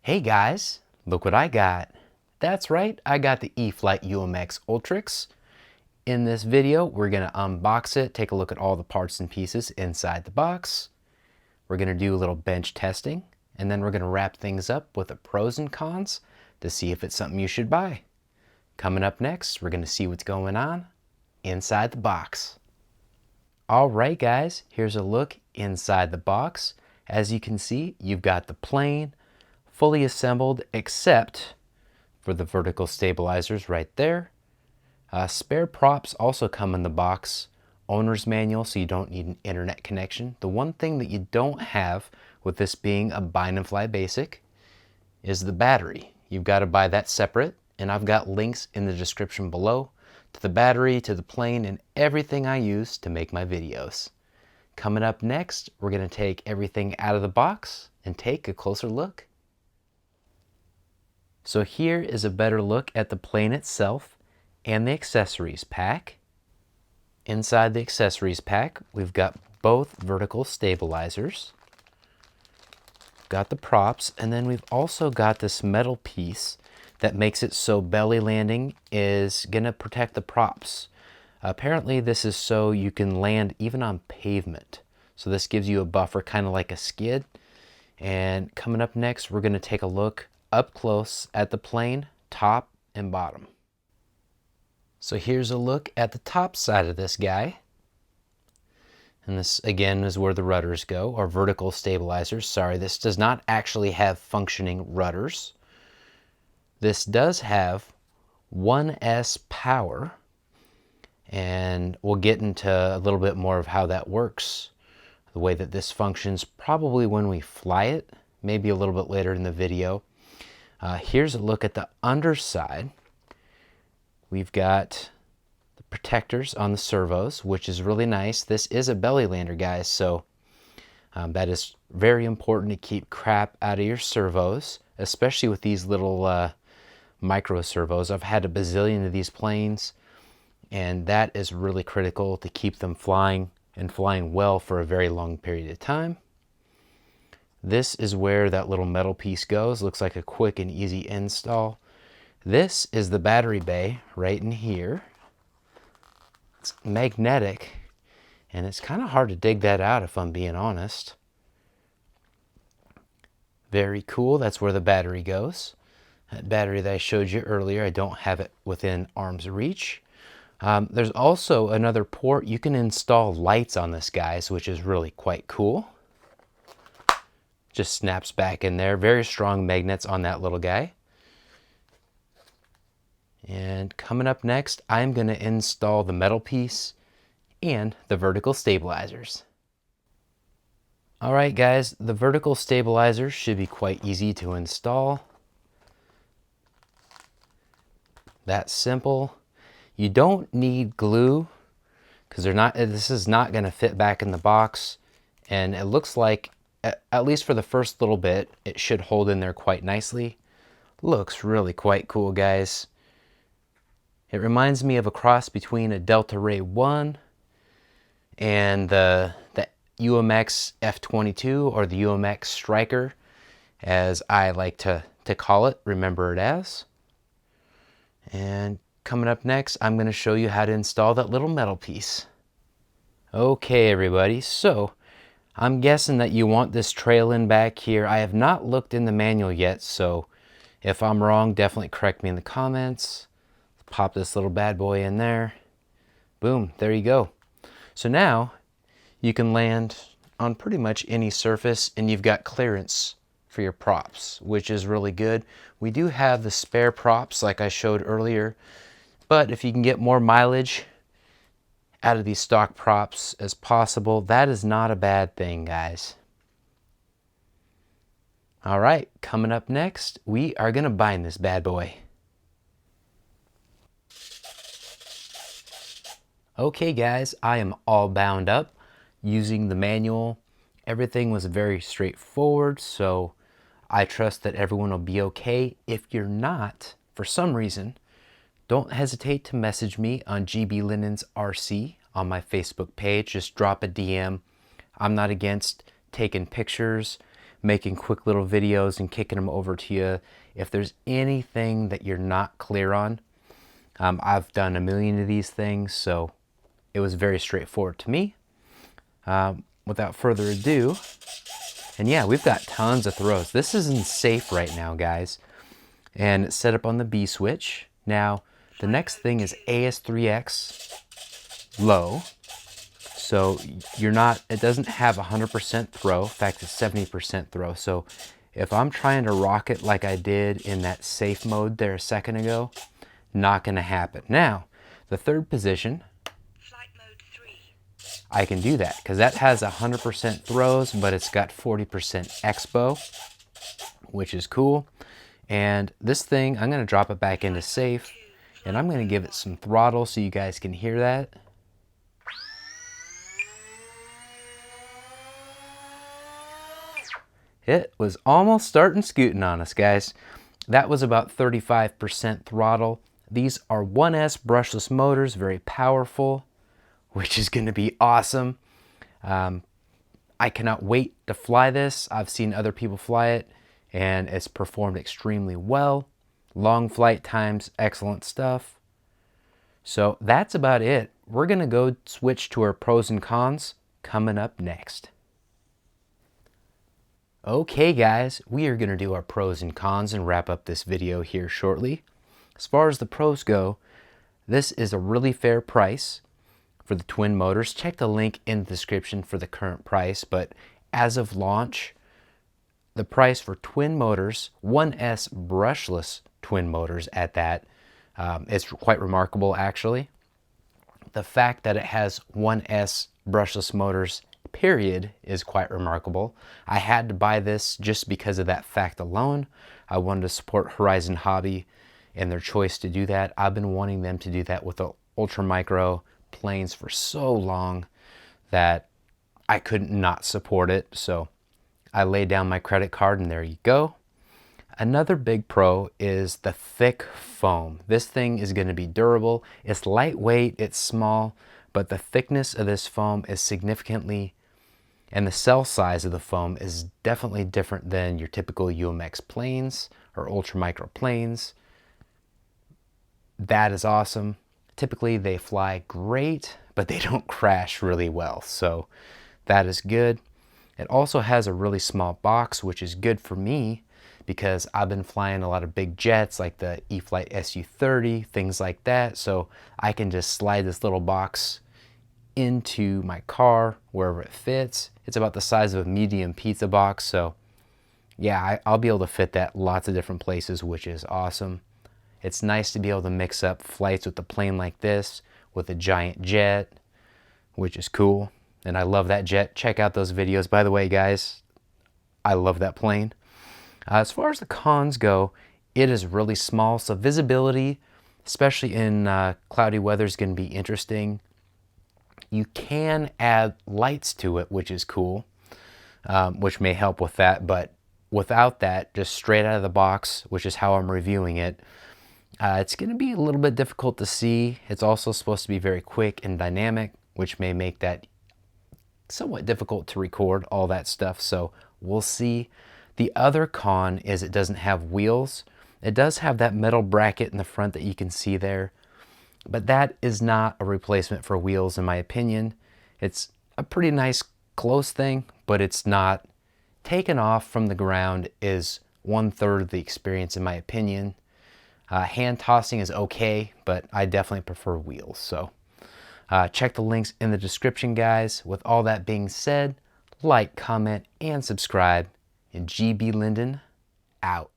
Hey guys, look what I got. That's right, I got the E-flite UMX Ultrix. In this video, we're going to unbox it, take a look at all the parts and pieces inside the box. We're going to do a little bench testing, and then we're going to wrap things up with the pros and cons to see if it's something you should buy. Coming up next, we're going to see what's going on inside the box. Alright guys, here's a look inside the box. As you can see, you've got the plane fully assembled except for the vertical stabilizers right there. Spare props also come in the box. Owner's manual, so you don't need an internet connection. The one thing that you don't have with this being a bind and fly basic is the battery. You've got to buy that separate, and I've got links in the description below to the battery, to the plane, and everything I use to make my videos. Coming up next, we're going to take everything out of the box and take a closer look. So here is a better look at the plane itself and the accessories pack. Inside the accessories pack, we've got both vertical stabilizers, got the props, and then we've also got this metal piece that makes it so belly landing is going to protect the props. Apparently this is so you can land even on pavement. So this gives you a buffer, kind of like a skid. And coming up next, we're going to take a look up close at the plane, top and bottom. So here's a look at the top side of this guy. And this again is where the rudders go, or vertical stabilizers. Sorry, this does not actually have functioning rudders. This does have 1S power, and we'll get into a little bit more of how that works, the way that this functions, probably when we fly it, maybe a little bit later in the video. Here's a look at the underside. We've got the protectors on the servos, which is really nice. This is a belly lander, guys, so that is very important to keep crap out of your servos, especially with these little micro servos. I've had a bazillion of these planes, and that is really critical to keep them flying and flying well for a very long period of time. This is where that little metal piece goes. Looks like a quick and easy install. This is the battery bay right in here. It's magnetic, and it's kind of hard to dig that out if I'm being honest. Very cool. That's where the battery goes. That battery that I showed you earlier, I don't have it within arm's reach. There's also another port. You can install lights on this, guys, which is really quite cool. Just snaps back in there. Very strong magnets on that little guy. And coming up next, I'm going to install the metal piece and the vertical stabilizers. Alright guys, the vertical stabilizers should be quite easy to install. That's simple. You don't need glue because this is not going to fit back in the box, and it looks like at least for the first little bit, it should hold in there quite nicely. Looks really quite cool, guys. It reminds me of a cross between a Delta Ray One and the UMX F-22, or the UMX Striker, as I like to call it, remember it as. And coming up next, I'm going to show you how to install that little metal piece. Okay, everybody, so I'm guessing that you want this trail in back here. I have not looked in the manual yet, so if I'm wrong, definitely correct me in the comments. Pop this little bad boy in there. Boom, there you go. So now you can land on pretty much any surface, and you've got clearance for your props, which is really good. We do have the spare props like I showed earlier, but if you can get more mileage out of these stock props as possible, that is not a bad thing, guys. All right, coming up next, we are going to bind this bad boy. Okay guys, I am all bound up using the manual. Everything was very straightforward, so I trust that everyone will be okay. If you're not, for some reason, don't hesitate to message me on GB Linens RC on my Facebook page. Just drop a DM. I'm not against taking pictures, making quick little videos and kicking them over to you. If there's anything that you're not clear on, I've done a million of these things, so it was very straightforward to me. Without further ado, and yeah, we've got tons of throws. This is in safe right now, guys, and it's set up on the B switch. Now, the next thing is AS3X low. So you're not, it doesn't have 100% throw. In fact, it's 70% throw. So if I'm trying to rock it like I did in that safe mode there a second ago, not gonna happen. Now, the third position, Flight mode 3. I can do that because that has 100% throws, but it's got 40% expo, which is cool. And this thing, I'm gonna drop it back into safe, and I'm gonna give it some throttle so you guys can hear that. It was almost starting scooting on us, guys. That was about 35% throttle. These are 1S brushless motors, very powerful, which is going to be awesome. I cannot wait to fly this. I've seen other people fly it, and it's performed extremely well. Long flight times, excellent stuff. So that's about it. We're going to go switch to our pros and cons coming up next. Okay guys, we are going to do our pros and cons and wrap up this video here shortly. As far as the pros go, this is a really fair price for the twin motors. Check the link in the description for the current price, but as of launch, the price for twin motors, 1S brushless twin motors at that, is quite remarkable actually. The fact that it has 1S brushless motors period is quite remarkable. I had to buy this just because of that fact alone. I wanted to support Horizon Hobby and their choice to do that. I've been wanting them to do that with the ultra micro planes for so long that I couldn't not support it. So I laid down my credit card and there you go. Another big pro is the thick foam. This thing is going to be durable. It's lightweight, it's small, but the thickness of this foam is significantly, and the cell size of the foam is definitely different than your typical UMX planes or ultra micro planes. That is awesome. Typically they fly great, but they don't crash really well. So that is good. It also has a really small box, which is good for me because I've been flying a lot of big jets like the E-flite Su-30, things like that. So I can just slide this little box into my car wherever it fits. It's about the size of a medium pizza box, so yeah, I'll be able to fit that lots of different places, which is awesome. It's nice to be able to mix up flights with a plane like this with a giant jet, which is cool, and I love that jet. Check out those videos, by the way, guys. I love that plane. As far as the cons go, it is really small, so visibility, especially in cloudy weather, is going to be interesting. You can add lights to it, which is cool, which may help with that, but without that, just straight out of the box, which is how I'm reviewing it, it's going to be a little bit difficult to see. It's also supposed to be very quick and dynamic, which may make that somewhat difficult to record, all that stuff, so we'll see. The other con is it doesn't have wheels. It does have that metal bracket in the front that you can see there, but that is not a replacement for wheels in my opinion. It's a pretty nice close thing, but it's not. Taken off from the ground is 1/3 of the experience in my opinion. Hand tossing is okay, but I definitely prefer wheels. So check the links in the description, guys. With all that being said, like, comment, and subscribe. And GB Linden out.